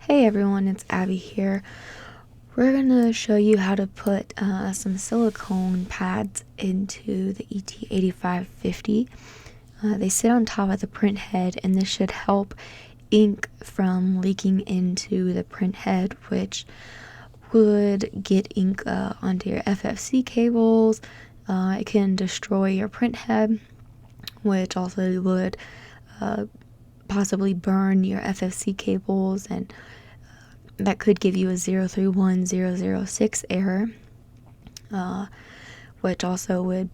Hey everyone, it's Abby here. We're gonna show you how to put some silicone pads into the ET8550. They sit on top of the print head, and this should help ink from leaking into the print head, which would get ink onto your FFC cables. It can destroy your print head, which also would possibly burn your FFC cables, and that could give you a 031006 error, which also would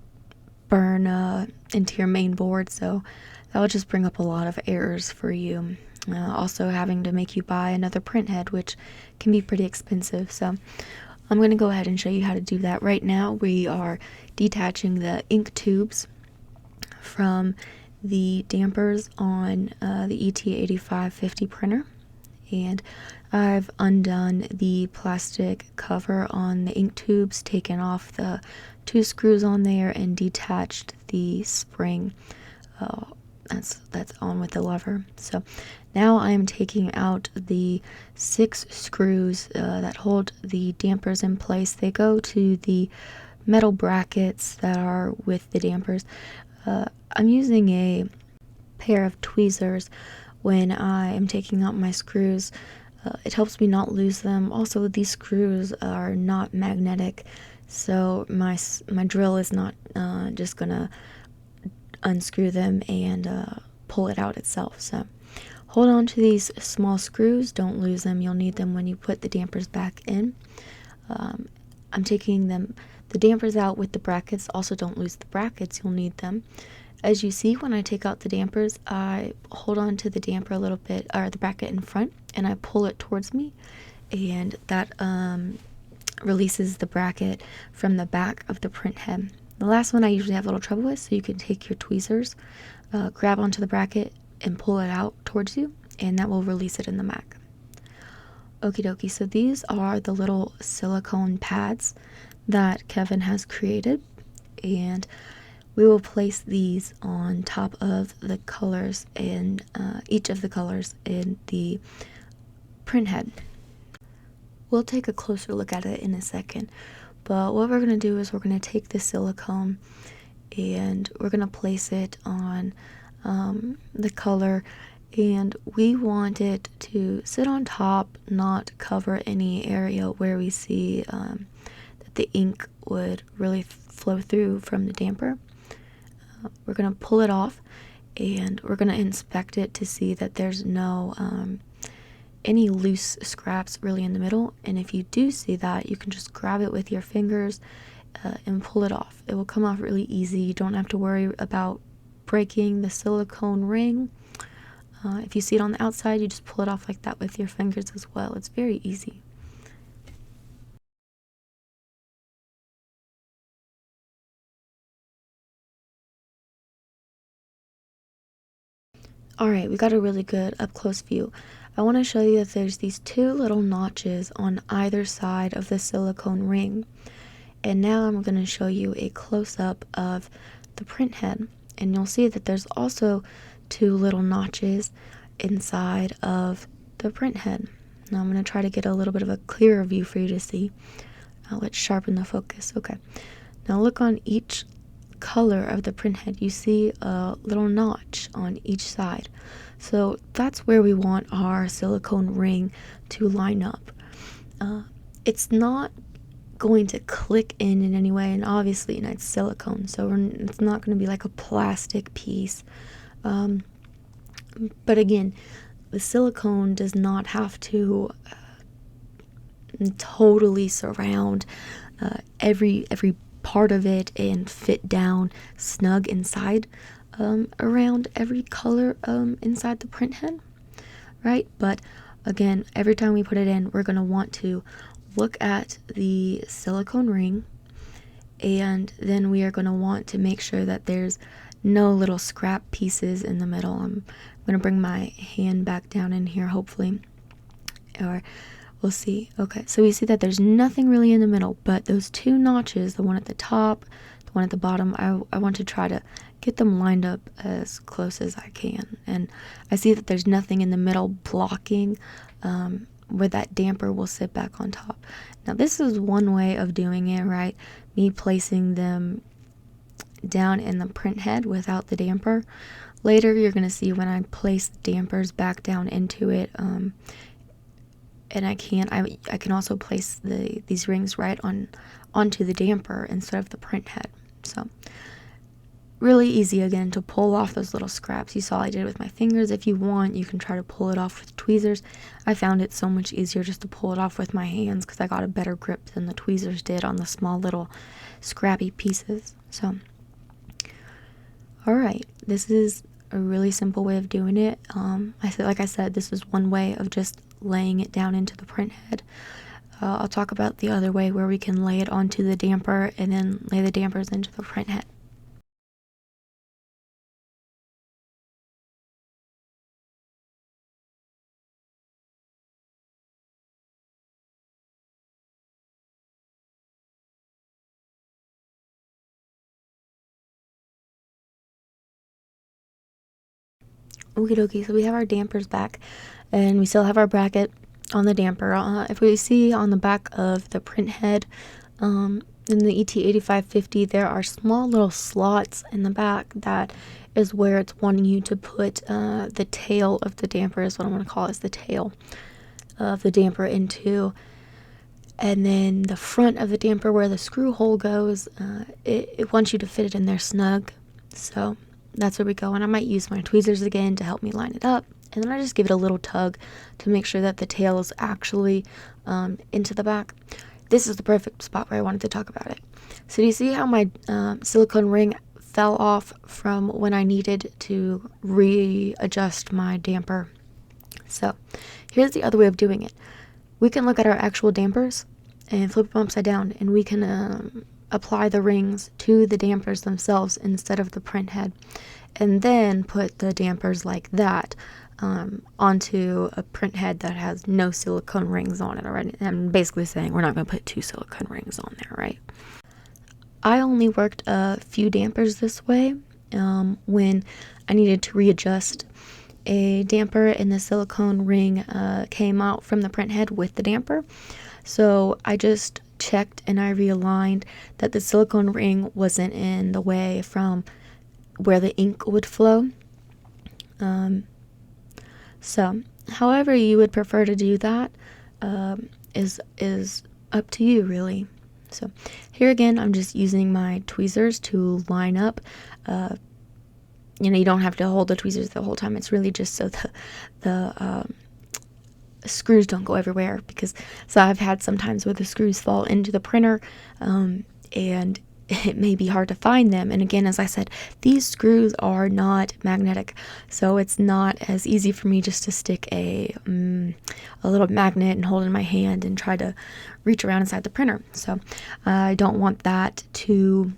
burn into your main board, so that would just bring up a lot of errors for you. Also having to make you buy another print head, which can be pretty expensive. So I'm going to go ahead and show you how to do that. Right now we are detaching the ink tubes from the dampers on the ET8550 printer, and I've undone the plastic cover on the ink tubes, taken off the 2 screws on there, and detached the spring that's on with the lever. So now I'm taking out the 6 screws that hold the dampers in place. They go to the metal brackets that are with the dampers. I'm using a pair of tweezers when I am taking out my screws. It helps me not lose them. Also, these screws are not magnetic, so my drill is not just gonna unscrew them and pull it out itself. So hold on to these small screws, don't lose them. You'll need them when you put the dampers back in. I'm taking the dampers out with the brackets. Also, don't lose the brackets, you'll need them. As you see, when I take out the dampers, I hold on to the damper a little bit, or the bracket in front, and I pull it towards me, and that releases the bracket from the back of the print head. The last one I usually have a little trouble with, so you can take your tweezers, grab onto the bracket, and pull it out towards you, and that will release it in the back. Okie dokie, so these are the little silicone pads that Kevin has created, and we will place these on top of the colors in each of the colors in the print head. We'll take a closer look at it in a second, but what we're going to do is we're going to take the silicone and we're going to place it on the color, and we want it to sit on top, not cover any area where we see that the ink would really flow through from the damper. We're going to pull it off, and we're going to inspect it to see that there's no any loose scraps really in the middle, and if you do see that, you can just grab it with your fingers and pull it off. It will come off really easy. You don't have to worry about breaking the silicone ring. If you see it on the outside, you just pull it off like that with your fingers as well. It's very easy. Alright, we got a really good up-close view. I want to show you that there's these 2 little notches on either side of the silicone ring. And now I'm going to show you a close-up of the print head. And you'll see that there's also 2 little notches inside of the print head. Now I'm going to try to get a little bit of a clearer view for you to see. Let's sharpen the focus. Okay. Now look on each color of the print head. You see a little notch on each side. So that's where we want our silicone ring to line up. It's not going to click in any way, and obviously it's silicone, so it's not going to be like a plastic piece. But again, the silicone does not have to totally surround every part of it and fit down snug inside around every color inside the print head, right? But again, every time we put it in, we're going to want to look at the silicone ring, and then we are going to want to make sure that there's no little scrap pieces in the middle. I'm going to bring my hand back down in here, hopefully, or we'll see. Okay, so we see that there's nothing really in the middle, but those 2 notches, the one at the top, the one at the bottom, I want to try to get them lined up as close as I can. And I see that there's nothing in the middle blocking where that damper will sit back on top. Now this is one way of doing it, right? Me placing them down in the print head without the damper. Later you're going to see when I place the dampers back down into it, and I can also place these rings right onto the damper instead of the print head. So really easy again to pull off those little scraps. You saw I did it with my fingers. If you want, you can try to pull it off with tweezers. I found it so much easier just to pull it off with my hands because I got a better grip than the tweezers did on the small little scrappy pieces. So alright, this is a really simple way of doing it. Like I said, this is one way of just laying it down into the print head. I'll talk about the other way where we can lay it onto the damper and then lay the dampers into the print head. Okie dokie, so we have our dampers back and we still have our bracket on the damper. If we see on the back of the print head, in the ET8550, there are small little slots in the back. That is where it's wanting you to put the tail of the damper, is what I'm going to call it, is the tail of the damper into. And then the front of the damper where the screw hole goes, it wants you to fit it in there snug. So that's where we go, and I might use my tweezers again to help me line it up, and then I just give it a little tug to make sure that the tail is actually into the back. This is the perfect spot where I wanted to talk about it. So do you see how my silicone ring fell off from when I needed to readjust my damper? So here's the other way of doing it. We can look at our actual dampers and flip them upside down, and we can apply the rings to the dampers themselves instead of the print head, and then put the dampers like that onto a print head that has no silicone rings on it already. I'm basically saying we're not going to put 2 silicone rings on there, right? I only worked a few dampers this way when I needed to readjust a damper and the silicone ring came out from the print head with the damper. So I just checked and I realigned that the silicone ring wasn't in the way from where the ink would flow. So however you would prefer to do that is up to you, really. So here again, I'm just using my tweezers to line up. You don't have to hold the tweezers the whole time. It's really just so the screws don't go everywhere, because I've had sometimes where the screws fall into the printer, and it may be hard to find them. And again, as I said, these screws are not magnetic, so it's not as easy for me just to stick a little magnet and hold it in my hand and try to reach around inside the printer. So I don't want that to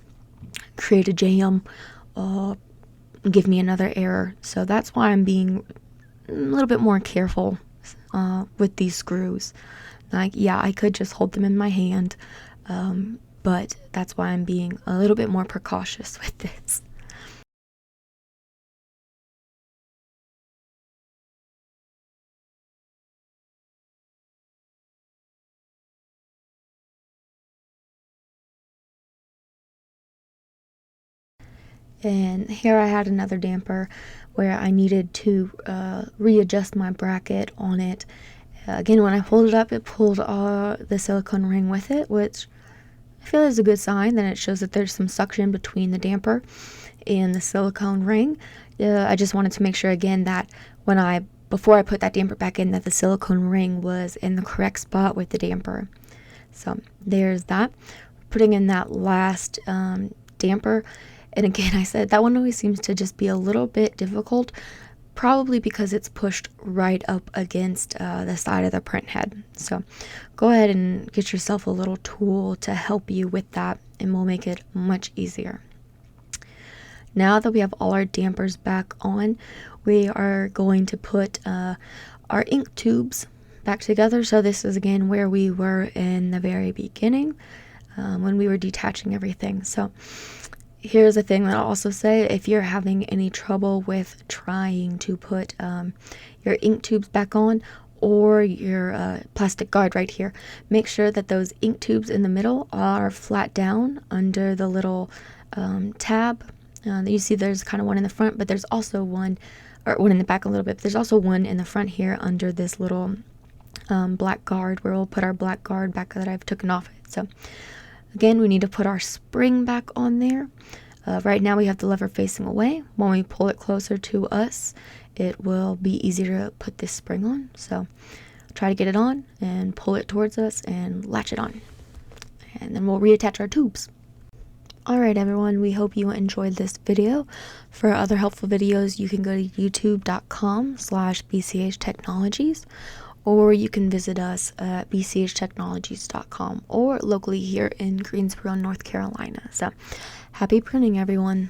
create a jam or give me another error. So that's why I'm being a little bit more careful with these screws. Like, yeah, I could just hold them in my hand, but that's why I'm being a little bit more precautious with this. And here I had another damper where I needed to readjust my bracket on it. Again, when I pulled it up, it pulled the silicone ring with it, which I feel is a good sign. Then it shows that there's some suction between the damper and the silicone ring. I just wanted to make sure again that before I put that damper back in, that the silicone ring was in the correct spot with the damper. So there's that. Putting in that last damper. And again, I said that one always seems to just be a little bit difficult, probably because it's pushed right up against the side of the print head. So go ahead and get yourself a little tool to help you with that, and we'll make it much easier. Now that we have all our dampers back on, we are going to put our ink tubes back together. So this is again where we were in the very beginning when we were detaching everything. So here's the thing that I'll also say: if you're having any trouble with trying to put your ink tubes back on, or your plastic guard right here, make sure that those ink tubes in the middle are flat down under the little tab. You see there's kind of one in the front, but there's also one, or one in the back a little bit. But there's also one in the front here under this little black guard, where we'll put our black guard back that I've taken off it. So again, we need to put our spring back on there. Right now we have the lever facing away. When we pull it closer to us, it will be easier to put this spring on. So try to get it on and pull it towards us and latch it on. And then we'll reattach our tubes. Alright everyone, we hope you enjoyed this video. For other helpful videos, you can go to youtube.com/BCH Technologies, or you can visit us at bchtechnologies.com, or locally here in Greensboro, North Carolina. So happy printing, everyone.